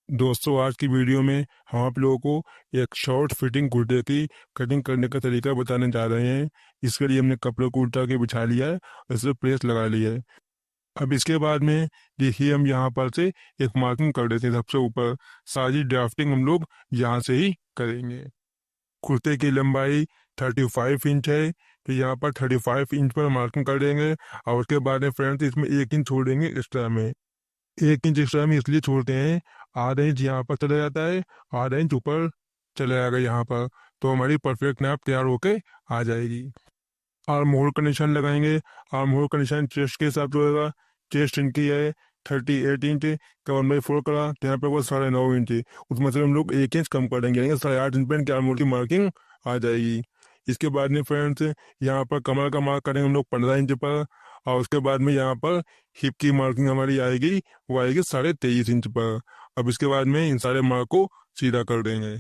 दोस्तों, आज की वीडियो में हम आप लोगों को एक शॉर्ट फिटिंग कुर्ते की कटिंग करने का तरीका बताने जा रहे हैं। इसके लिए हमने कपड़े को उल्टा के बिछा लिया है और इस पर प्रेस लगा लिया है। अब इसके बाद में देखिए, हम यहाँ पर से एक मार्किंग कर देते हैं सबसे ऊपर। सारी ड्राफ्टिंग हम लोग यहाँ से ही करेंगे। कुर्ते की लंबाई 35 इंच है, तो यहाँ पर 35 इंच पर मार्किंग कर देंगे। और उसके बाद में फ्रेंड्स, इसमें 1 इंच छोड़ देंगे एक्स्ट्रा में। 1 इंच एक्स्ट्रा में इसलिए छोड़ते हैं, आधा इंच यहाँ पर चला जाता है, आधा इंच ऊपर चला जाएगा यहाँ पर, तो हमारी परफेक्ट नाप तैयार होके आ जाएगी। आर्म होल का निशान लगाएंगे। आर्म होल का निशान चेस्ट के हिसाब से होगा। चेस्ट इनकी है 38 इंच का 1/4 करा, तो यहाँ पे वो 9.5 इंच। उसमें से हम लोग 1 इंच कम कर देंगे, यानी 8.5 इंच पे इनके आर्म होल की मार्किंग आ जाएगी। इसके बाद में फ्रेंड्स, यहाँ पर कमर का मार्क करेंगे हम लोग 15 इंच पर। और उसके बाद में यहाँ पर हिप की मार्किंग हमारी आएगी, वो आएगी 23.5 इंच पर। अब इसके बाद में इन सारे मार्क को सीधा कर देंगे।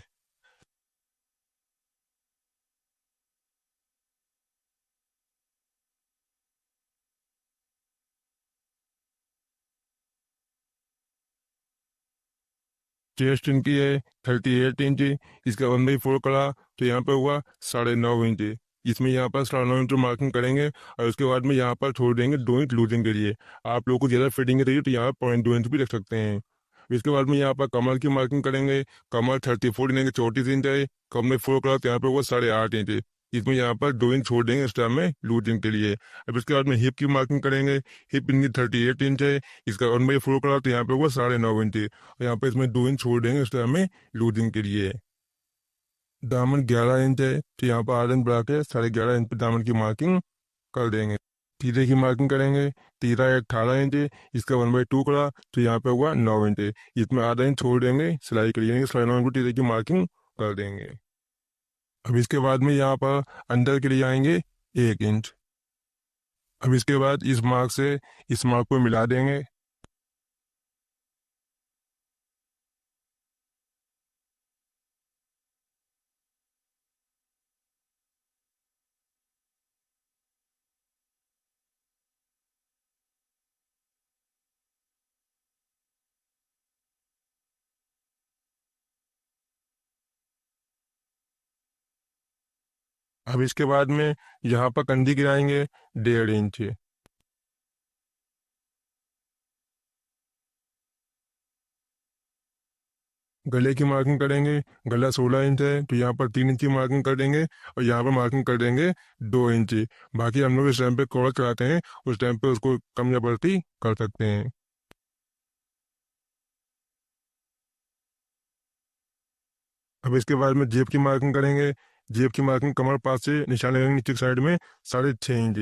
चेस्ट इनकी है 38 इंच, इसका 1/4 करा, तो यहाँ पे हुआ 9.5 इंच। इसमें यहाँ पर 9.5 इंच मार्किंग करेंगे और उसके बाद में यहाँ पर छोड़ देंगे 2 इंच लूजिंग के लिए। आप लोगों को ज़्यादा फिटिंग चाहिए तो यहाँ 0.2 इंच भी रख सकते हैं। इसके बाद में यहाँ पर कमर की मार्किंग करेंगे। कमर 34 लेंगे, 34 इंच है। कमर 4 करा, तो यहाँ पे हुआ 8.5 इंच। इसमें यहाँ पर 2 इंच छोड़ देंगे एक्स्ट्रा में लूजिंग के लिए। अब इसके बाद में हिप की मार्किंग करेंगे। हिप इनकी 38 इंच है, इसका 1/4 करा, तो यहाँ पे हुआ 9.5 इंच। और यहाँ पे इसमें 2 इंच छोड़ देंगे एक्स्ट्रा में लूजिंग के लिए। दामन 11 इंच है, तो यहाँ पर 8 इंच बढ़ा के 11.5 इंच पे दामन की मार्किंग कर देंगे। तीरे की मार्किंग करेंगे। तीरा है 18 इंच, इसका 1/2 करा, तो यहाँ पे हुआ 9 इंच। इसमें आधा इंच छोड़ देंगे सिलाई के लिए, यानी 9.5 इंच तीरे की मार्किंग कर देंगे। अब इसके बाद में यहाँ पर अंदर के लिए आएंगे 1 इंच। अब इसके बाद इस मार्क से इस मार्क को मिला देंगे। अब इसके बाद में यहाँ पर कंधी गिराएंगे 1.5 इंच। गले की मार्किंग करेंगे। गला 16 इंच है, तो यहाँ पर 3 इंच की मार्किंग कर देंगे और यहाँ पर मार्किंग कर देंगे 2 इंच। बाकी हम लोग इस टाइम पे कवर कराते हैं, उस टाइम पे उसको कम या बढ़ती कर सकते हैं। अब इसके बाद में जेब की मार्किंग करेंगे। जेब की मार्किंग कमर पास से निशान लगेंगे नीचे की साइड में 6.5 इंच।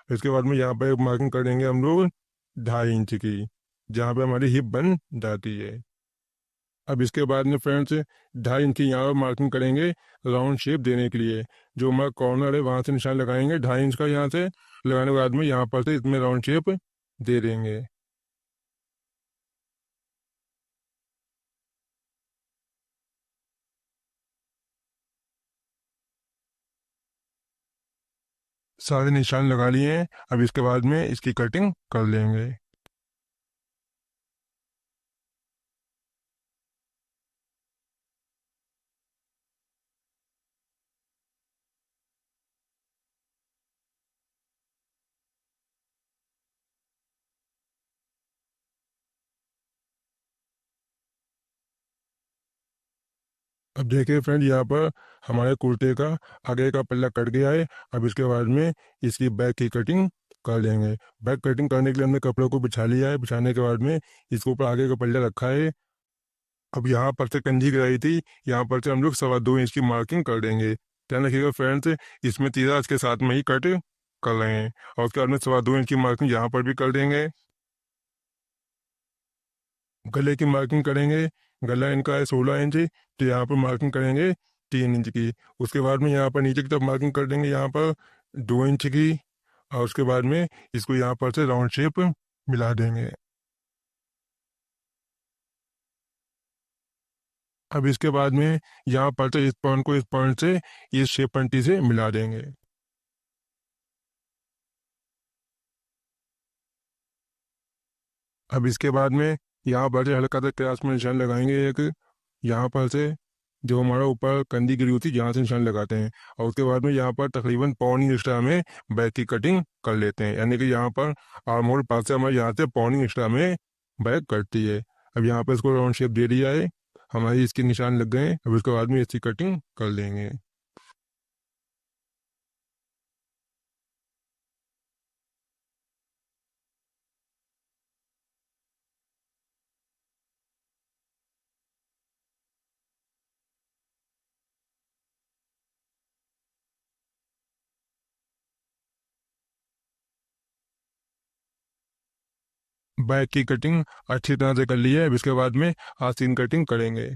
इसके बाद में यहाँ पे मार्किंग कर देंगे हम लोग 2.5 इंच की, जहाँ पे हमारी हिप बन जाती है। अब इसके बाद में फ्रेंड्स, 2.5 इंच की यहाँ पर मार्किंग करेंगे राउंड शेप देने के लिए। जो हमारा कॉर्नर है वहाँ से निशान लगाएंगे 2.5 इंच का। यहाँ से लगाने के बाद में यहाँ पर से इसमें राउंड शेप दे देंगे। सारे निशान लगा लिए हैं। अब इसके बाद में इसकी कटिंग कर लेंगे। अब देखिए फ्रेंड, यहाँ पर हमारे कुर्ते का आगे का पल्ला कट गया है। अब इसके बाद में इसकी बैक की कटिंग कर लेंगे। बैक कटिंग करने के लिए हमने कपड़ों को बिछा लिया है। बिछाने के बाद में इसके ऊपर आगे का पल्ला रखा है। अब यहाँ पर से कंघी गिराई थी, यहाँ पर से हम लोग 2.25 इंच की मार्किंग कर देंगे। ध्यान रखिएगा फ्रेंड्स, इसमें तीरा इसके साथ में ही कट कर रहे हैं। और उसके बाद में 2.25 इंच की मार्किंग यहाँ पर भी कर देंगे। गले की मार्किंग करेंगे। गला इनका है 16 इंच, तो यहाँ पर मार्किंग करेंगे 3 इंच की। उसके बाद में यहाँ पर नीचे की तरफ मार्किंग कर देंगे यहाँ पर 2 इंच की। और उसके बाद में इसको यहाँ पर से राउंड शेप मिला देंगे। अब इसके बाद में यहाँ पर से इस पॉइंट को इस पॉइंट से इस शेप पट्टी से मिला देंगे। अब इसके बाद में यहाँ पर से हल्का सा क्रास में निशान लगाएंगे एक, यहाँ पर से जो हमारा ऊपर कंदी गिरी होती है यहाँ से निशान लगाते हैं, और उसके बाद में यहाँ पर तकरीबन पौनी एक्स्ट्रा में बैक की कटिंग कर लेते हैं, यानी कि यहाँ पर आर्म होल पास से हमारे यहाँ से पौनी एक्स्ट्रा में बैक कटती है। अब यहाँ पर इसको राउंड शेप दे दिया है, हमारी इसके निशान लग गए, अब इसके बाद में इसकी कटिंग कर लेंगे। बैक की कटिंग अच्छी तरह से कर ली है, अब इसके बाद में आस्तीन कटिंग करेंगे।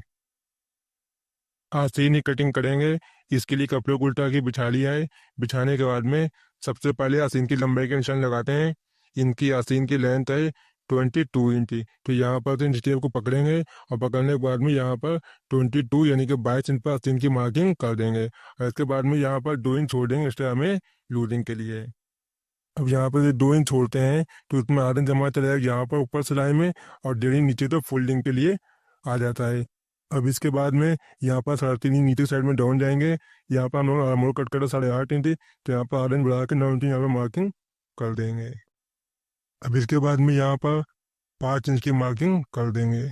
आस्तीन ही कटिंग करेंगे, इसके लिए कपड़े को उल्टा के बिछा लिया है। बिछाने के बाद में सबसे पहले आस्तीन की लंबाई के निशान लगाते हैं। इनकी आस्तीन की लेंथ है 22 इंच, तो यहाँ पर तो इन को पकड़ेंगे, और पकड़ने के बाद में यहाँ पर 22 यानी कि 22 इंच पर आस्तीन की मार्किंग कर देंगे, और इसके बाद में यहाँ पर 2 इंच छोड़ देंगे एक्स्ट्रा में लूजिंग के लिए। अब यहाँ पर 2 इंच छोड़ते हैं तो उसमें आयरन जमा चला जाएगा यहाँ पर ऊपर सिलाई में, और 1.5 इंच नीचे तो फोल्डिंग के लिए आ जाता है। अब इसके बाद में यहाँ पर 3.5 इंच नीचे साइड में डाउन जाएंगे, यहाँ पर हम लोग आर्म होल कट करते 8.5 इंच, तो यहाँ पर आयरन बढ़ा के 9 इंच यहाँ पर मार्किंग कर देंगे। अब इसके बाद में यहाँ पर 5 इंच की मार्किंग कर देंगे।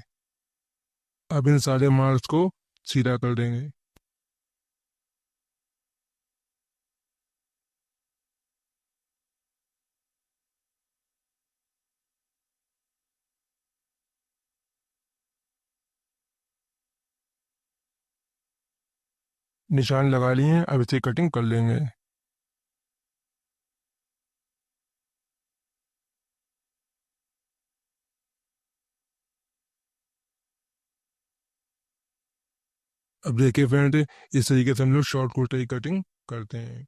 अब इन सारे मार्क्स को सीधा कर देंगे। निशान लगा लिए हैं, अब इसे कटिंग कर लेंगे। अब देखिए फ्रेंड, इस तरीके से हम लोग शॉर्ट कुर्ते की कटिंग करते हैं।